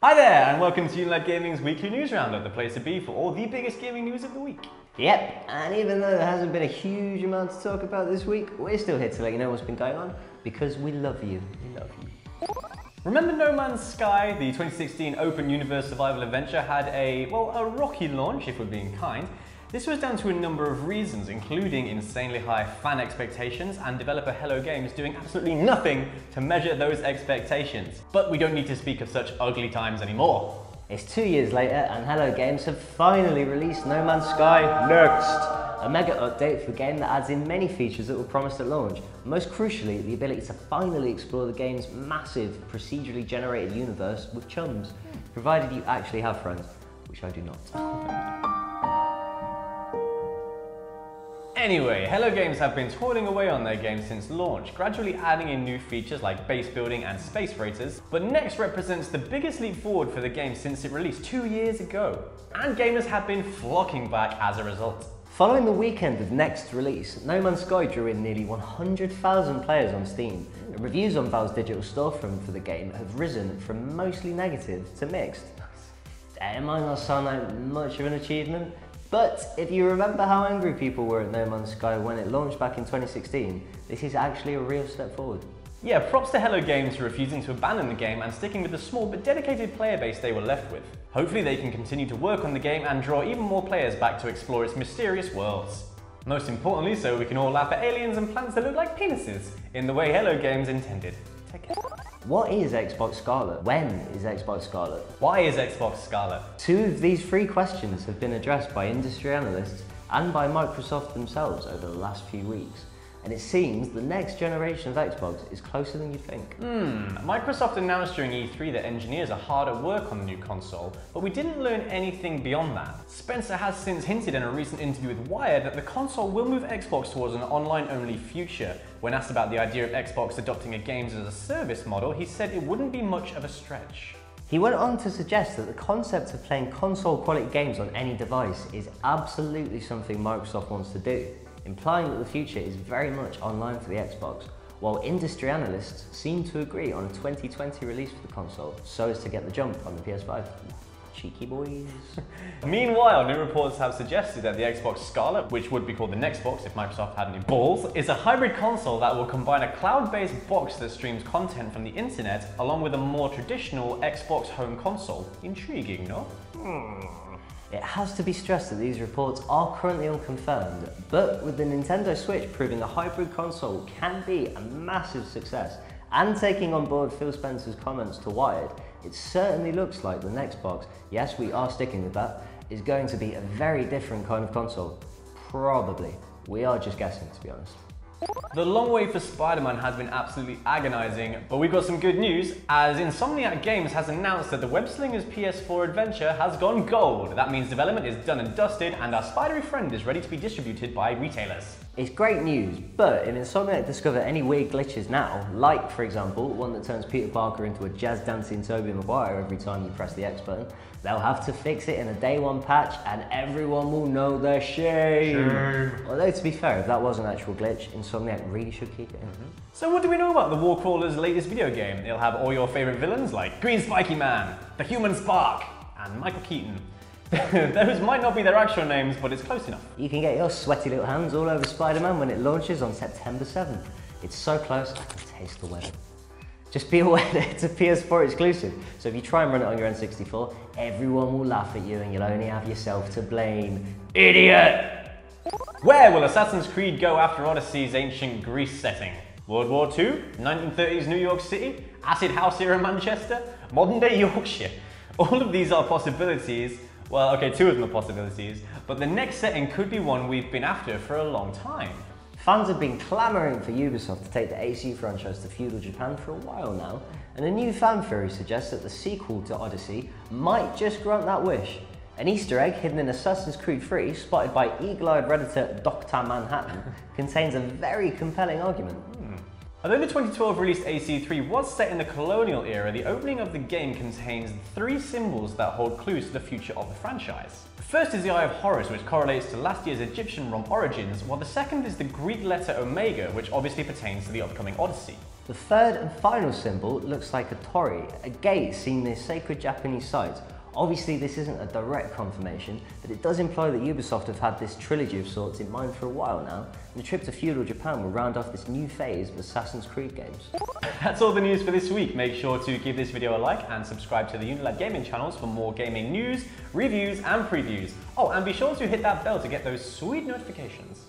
Hi there, and welcome to UNILAD Gaming's weekly news roundup, the place to be for all the biggest gaming news of the week. Yep, and even though there hasn't been a huge amount to talk about this week, we're still here to let you know what's been going on, because we love you. We love you. Remember No Man's Sky, the 2016 open universe survival adventure, had a rocky launch, if we're being kind. This was down to a number of reasons, including insanely high fan expectations and developer Hello Games doing absolutely nothing to measure those expectations. But we don't need to speak of such ugly times anymore. It's 2 years later and Hello Games have finally released No Man's Sky Next, a mega update for a game that adds in many features that were promised at launch. Most crucially, the ability to finally explore the game's massive procedurally generated universe with chums, provided you actually have friends, which I do not. Anyway, Hello Games have been toiling away on their game since launch, gradually adding in new features like base building and space freighters, but Next represents the biggest leap forward for the game since it released 2 years ago, and gamers have been flocking back as a result. Following the weekend of Next's release, No Man's Sky drew in nearly 100,000 players on Steam, and reviews on Valve's digital storefront for the game have risen from mostly negative to mixed. It might not sound like much of an achievement, but if you remember how angry people were at No Man's Sky when it launched back in 2016, this is actually a real step forward. Yeah, props to Hello Games for refusing to abandon the game and sticking with the small but dedicated player base they were left with. Hopefully they can continue to work on the game and draw even more players back to explore its mysterious worlds. Most importantly, so we can all laugh at aliens and planets that look like penises, in the way Hello Games intended. Take care. What is Xbox Scarlett? When is Xbox Scarlett? Why is Xbox Scarlett? Two of these three questions have been addressed by industry analysts and by Microsoft themselves over the last few weeks. And it seems the next generation of Xbox is closer than you'd think. Microsoft announced during E3 that engineers are hard at work on the new console, but we didn't learn anything beyond that. Spencer has since hinted in a recent interview with Wired that the console will move Xbox towards an online-only future. When asked about the idea of Xbox adopting a games as a service model, he said it wouldn't be much of a stretch. He went on to suggest that the concept of playing console-quality games on any device is absolutely something Microsoft wants to do, implying that the future is very much online for the Xbox, while industry analysts seem to agree on a 2020 release for the console, so as to get the jump on the PS5. Cheeky boys. Meanwhile, new reports have suggested that the Xbox Scarlett, which would be called the Nextbox if Microsoft had any balls, is a hybrid console that will combine a cloud-based box that streams content from the internet along with a more traditional Xbox home console. Intriguing, no? It has to be stressed that these reports are currently unconfirmed, but with the Nintendo Switch proving a hybrid console can be a massive success, and taking on board Phil Spencer's comments to Wired, it certainly looks like the Nextbox, yes we are sticking with that, is going to be a very different kind of console. Probably. We are just guessing, to be honest. The long wait for Spider-Man has been absolutely agonizing, but we've got some good news, as Insomniac Games has announced that the Webslinger's PS4 adventure has gone gold. That means development is done and dusted, and our spidery friend is ready to be distributed by retailers. It's great news, but if Insomniac discover any weird glitches now, like for example, one that turns Peter Parker into a jazz-dancing Tobey Maguire every time you press the X button, they'll have to fix it in a day one patch and everyone will know their shame. Although to be fair, if that was an actual glitch, Insomniac really should keep it in. So what do we know about the Warcrawler's latest video game? It'll have all your favorite villains like Green Spiky Man, the Human Spark, and Michael Keaton. Those might not be their actual names, but it's close enough. You can get your sweaty little hands all over Spider-Man when it launches on September 7th. It's so close, I can taste the weather. Just be aware that it's a PS4 exclusive, so if you try and run it on your N64, everyone will laugh at you and you'll only have yourself to blame. Idiot! Where will Assassin's Creed go after Odyssey's ancient Greece setting? World War II? 1930s New York City? Acid House era Manchester? Modern day Yorkshire? All of these are possibilities. Well, okay, two of them are possibilities, but the next setting could be one we've been after for a long time. Fans have been clamouring for Ubisoft to take the AC franchise to feudal Japan for a while now, and a new fan theory suggests that the sequel to Odyssey might just grant that wish. An Easter egg hidden in Assassin's Creed 3, spotted by eagle-eyed Redditor Dr. Manhattan, contains a very compelling argument. Although the 2012 released AC3 was set in the colonial era, the opening of the game contains 3 symbols that hold clues to the future of the franchise. The first is the Eye of Horus, which correlates to last year's Egyptian Rom origins, while the second is the Greek letter Omega, which obviously pertains to the upcoming Odyssey. The third and final symbol looks like a torii, a gate seen near sacred Japanese sites. Obviously this isn't a direct confirmation, but it does imply that Ubisoft have had this trilogy of sorts in mind for a while now, and the trip to feudal Japan will round off this new phase of Assassin's Creed games. That's all the news for this week. Make sure to give this video a like and subscribe to the UNILAD Gaming channels for more gaming news, reviews and previews. Oh, and be sure to hit that bell to get those sweet notifications.